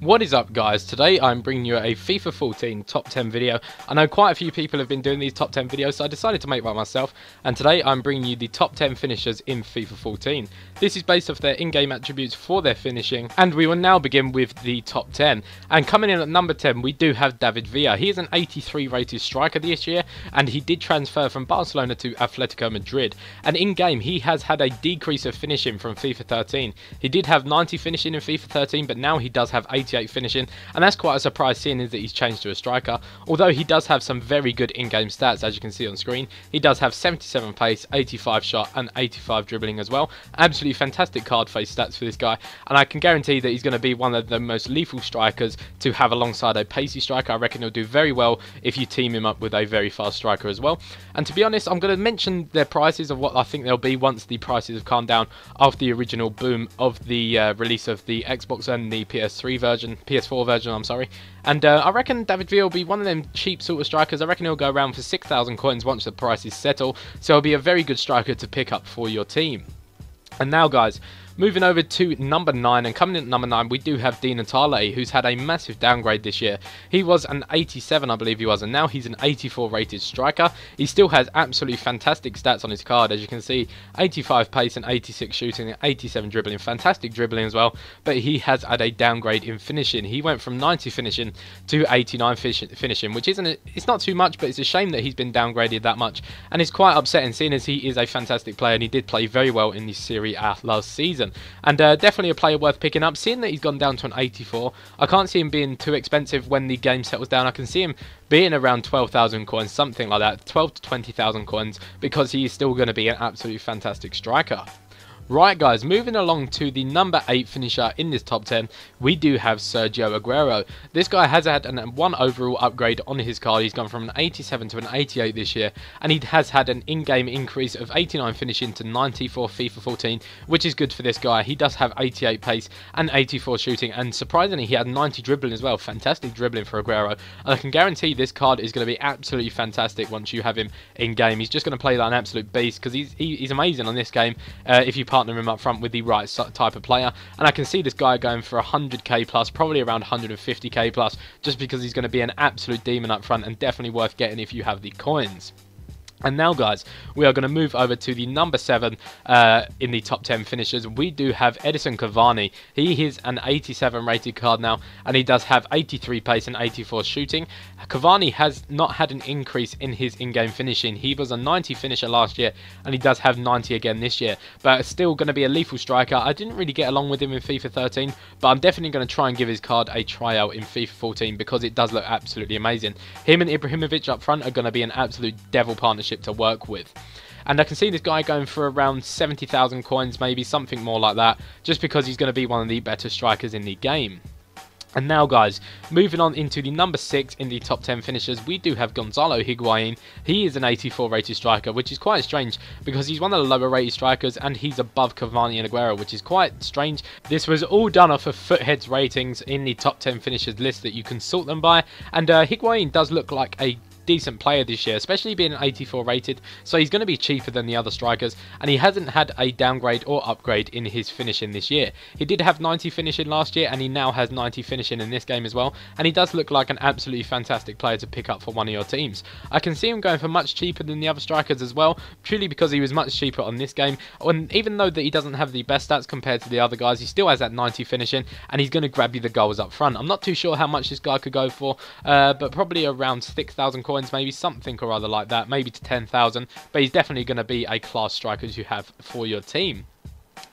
What is up, guys? Today I'm bringing you a FIFA 14 top 10 video. I know quite a few people have been doing these top 10 videos, so I decided to make one myself, and today I'm bringing you the top 10 finishers in FIFA 14. This is based off their in-game attributes for their finishing, and we will now begin with the top 10. And coming in at number 10 we do have David Villa. He is an 83 rated striker this year, and he did transfer from Barcelona to Atletico Madrid, and in-game he has had a decrease of finishing from FIFA 13. He did have 90 finishing in FIFA 13, but now he does have 88 finishing, and that's quite a surprise seeing is that he's changed to a striker. Although he does have some very good in-game stats, as you can see on screen. He does have 77 pace, 85 shot and 85 dribbling as well. Absolutely fantastic card face stats for this guy, and I can guarantee that he's going to be one of the most lethal strikers to have alongside a pacey striker. I reckon he'll do very well if you team him up with a very fast striker as well. And to be honest, I'm going to mention their prices of what I think they'll be once the prices have calmed down after the original boom of the release of the Xbox and the PS4 version, I'm sorry. And I reckon David Villa will be one of them cheap sort of strikers. I reckon he'll go around for 6,000 coins once the prices settle, so he'll be a very good striker to pick up for your team. And now, guys, moving over to number 9, and coming in at number 9 we do have Di Natale, who's had a massive downgrade this year. He was an 87, I believe he was, and now he's an 84 rated striker. He still has absolutely fantastic stats on his card, as you can see. 85 pace and 86 shooting and 87 dribbling, fantastic dribbling as well, but he has had a downgrade in finishing. He went from 90 finishing to 89 finishing, which it's not too much, but it's a shame that he's been downgraded that much, and it's quite upsetting seeing as he is a fantastic player and he did play very well in the Serie A last season. And definitely a player worth picking up. Seeing that he's gone down to an 84, I can't see him being too expensive when the game settles down. I can see him being around 12,000 coins, something like that, 12 to 20,000 coins, because he is still going to be an absolutely fantastic striker. Right, guys, moving along to the number 8 finisher in this top 10, we do have Sergio Aguero. This guy has had an 1 overall upgrade on his card. He's gone from an 87 to an 88 this year, and he has had an in-game increase of 89 finishing to 90 for FIFA 14, which is good for this guy. He does have 88 pace and 84 shooting, and surprisingly he had 90 dribbling as well. Fantastic dribbling for Aguero, and I can guarantee this card is going to be absolutely fantastic once you have him in-game. He's just going to play like an absolute beast, because he's amazing on this game if you partner him up front with the right type of player. And I can see this guy going for 100k plus, probably around 150k plus, just because he's going to be an absolute demon up front and definitely worth getting if you have the coins. And now, guys, we are going to move over to the number 7 in the top 10 finishers. We do have Edison Cavani. He is an 87 rated card now, and he does have 83 pace and 84 shooting. Cavani has not had an increase in his in-game finishing. He was a 90 finisher last year, and he does have 90 again this year. But still going to be a lethal striker. I didn't really get along with him in FIFA 13, but I'm definitely going to try and give his card a tryout in FIFA 14 because it does look absolutely amazing. Him and Ibrahimovic up front are going to be an absolute devil partnership to work with. And I can see this guy going for around 70,000 coins, maybe something more like that, just because he's going to be one of the better strikers in the game. And now, guys, moving on into the number 6 in the top 10 finishers, we do have Gonzalo Higuain. He is an 84 rated striker, which is quite strange because he's one of the lower rated strikers and he's above Cavani and Aguero, which is quite strange. This was all done off of Foothead's ratings in the top 10 finishers list that you can sort them by, and Higuain does look like a decent player this year, especially being an 84 rated, so he's going to be cheaper than the other strikers, and he hasn't had a downgrade or upgrade in his finishing this year. He did have 90 finishing last year, and he now has 90 finishing in this game as well, and he does look like an absolutely fantastic player to pick up for one of your teams. I can see him going for much cheaper than the other strikers as well, purely because he was much cheaper on this game, and even though that he doesn't have the best stats compared to the other guys, he still has that 90 finishing, and he's going to grab you the goals up front. I'm not too sure how much this guy could go for, but probably around 6,000 coins, maybe something or other like that, maybe to 10,000, but he's definitely going to be a class striker to have for your team.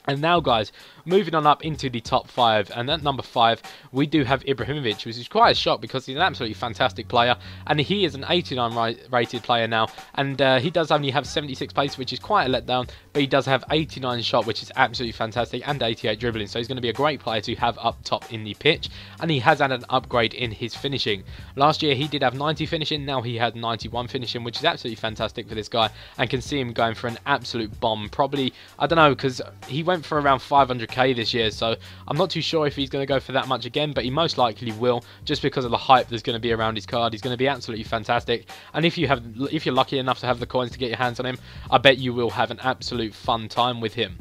And now, guys, moving on up into the top 5, and at number 5 we do have Ibrahimovic, which is quite a shock because he's an absolutely fantastic player, and he is an 89 rated player now, and he does only have 76 pace, which is quite a letdown, but he does have 89 shot, which is absolutely fantastic, and 88 dribbling, so he's going to be a great player to have up top in the pitch, and he has had an upgrade in his finishing. Last year he did have 90 finishing, now he had 91 finishing, which is absolutely fantastic for this guy, and can see him going for an absolute bomb. Probably, I don't know, because he went for around 500k this year, so I'm not too sure if he's going to go for that much again, but he most likely will, just because of the hype that's going to be around his card. He's going to be absolutely fantastic, and if you're lucky enough to have the coins to get your hands on him, I bet you will have an absolute fun time with him.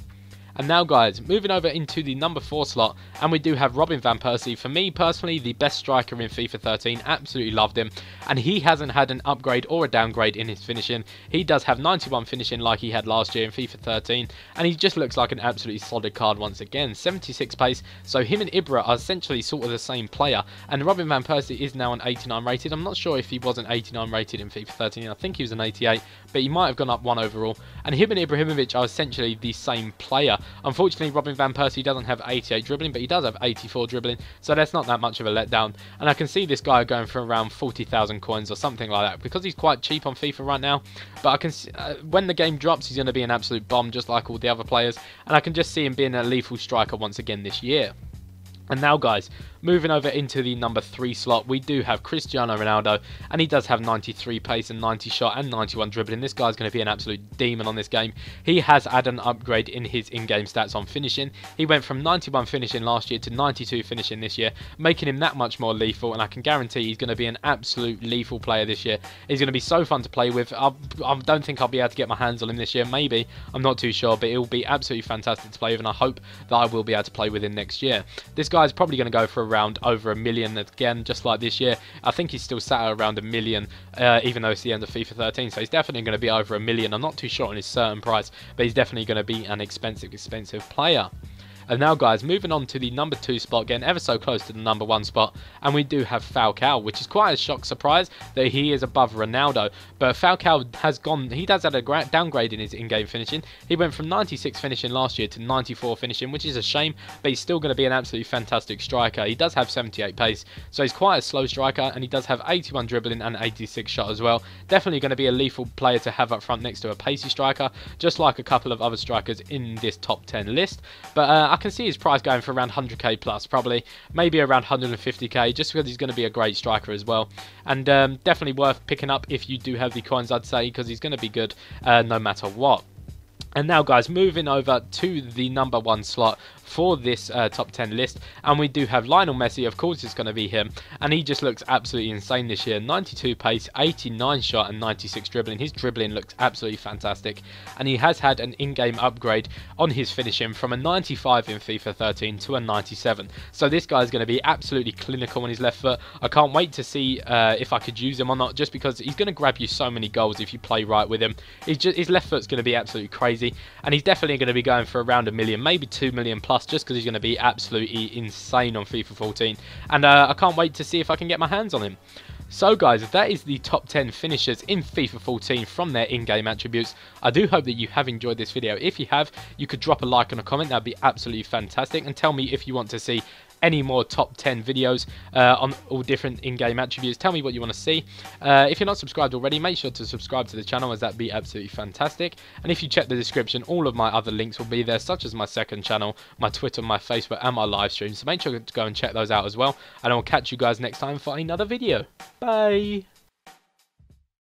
And now guys, moving over into the number 4 slot, and we do have Robin van Persie. For me personally, the best striker in FIFA 13, absolutely loved him, and he hasn't had an upgrade or a downgrade in his finishing. He does have 91 finishing like he had last year in FIFA 13, and he just looks like an absolutely solid card once again. 76 pace, so him and Ibra are essentially sort of the same player, and Robin van Persie is now an 89 rated. I'm not sure if he was an 89 rated in FIFA 13, I think he was an 88, but he might have gone up 1 overall, and him and Ibrahimovic are essentially the same player. Unfortunately, Robin van Persie doesn't have 88 dribbling, but he does have 84 dribbling, so that's not that much of a letdown. And I can see this guy going for around 40,000 coins or something like that, because he's quite cheap on FIFA right now. But I can see, when the game drops, he's going to be an absolute bomb, just like all the other players. And I can just see him being a lethal striker once again this year. And now guys, moving over into the number 3 slot, we do have Cristiano Ronaldo, and he does have 93 pace and 90 shot and 91 dribbling. This guy's going to be an absolute demon on this game. He has had an upgrade in his in-game stats on finishing. He went from 91 finishing last year to 92 finishing this year, making him that much more lethal, and I can guarantee he's going to be an absolute lethal player this year. He's going to be so fun to play with. I don't think I'll be able to get my hands on him this year, maybe, I'm not too sure, but he'll be absolutely fantastic to play with, and I hope that I will be able to play with him next year. This guy's probably going to go for around over 1 million again, just like this year. I think he's still sat at around 1 million, even though it's the end of FIFA 13, so he's definitely going to be over 1 million. I'm not too sure on his certain price, but he's definitely going to be an expensive player. And now guys, moving on to the number 2 spot, getting ever so close to the number 1 spot, and we do have Falcao, which is quite a shock surprise that he is above Ronaldo. But Falcao has gone, he does have a downgrade in his in-game finishing. He went from 96 finishing last year to 94 finishing, which is a shame, but he's still going to be an absolutely fantastic striker. He does have 78 pace, so he's quite a slow striker, and he does have 81 dribbling and 86 shot as well. Definitely going to be a lethal player to have up front next to a pacey striker, just like a couple of other strikers in this top 10 list. But I can see his price going for around 100k plus, probably, maybe around 150k, just because he's going to be a great striker as well. And definitely worth picking up if you do have the coins, I'd say, because he's going to be good no matter what. And now guys, moving over to the number 1 slot for this top 10 list, and we do have Lionel Messi. Of course it's going to be him, and he just looks absolutely insane this year. 92 pace, 89 shot and 96 dribbling. His dribbling looks absolutely fantastic, and he has had an in-game upgrade on his finishing from a 95 in FIFA 13 to a 97. So this guy's going to be absolutely clinical on his left foot. I can't wait to see if I could use him or not, just because he's going to grab you so many goals if you play right with him. His left foot's going to be absolutely crazy, and he's definitely going to be going for around 1 million, maybe 2 million plus, just because he's going to be absolutely insane on FIFA 14. And I can't wait to see if I can get my hands on him. So guys, that is the top 10 finishers in FIFA 14 from their in-game attributes. I do hope that you have enjoyed this video. If you have, you could drop a like and a comment. That'd be absolutely fantastic. And tell me if you want to see any more top 10 videos on all different in-game attributes. Tell me what you want to see. If you're not subscribed already, make sure to subscribe to the channel, as that'd be absolutely fantastic. And if you check the description, all of my other links will be there, such as my second channel, my Twitter, my Facebook, and my live stream. So make sure to go and check those out as well. And I will catch you guys next time for another video. Bye!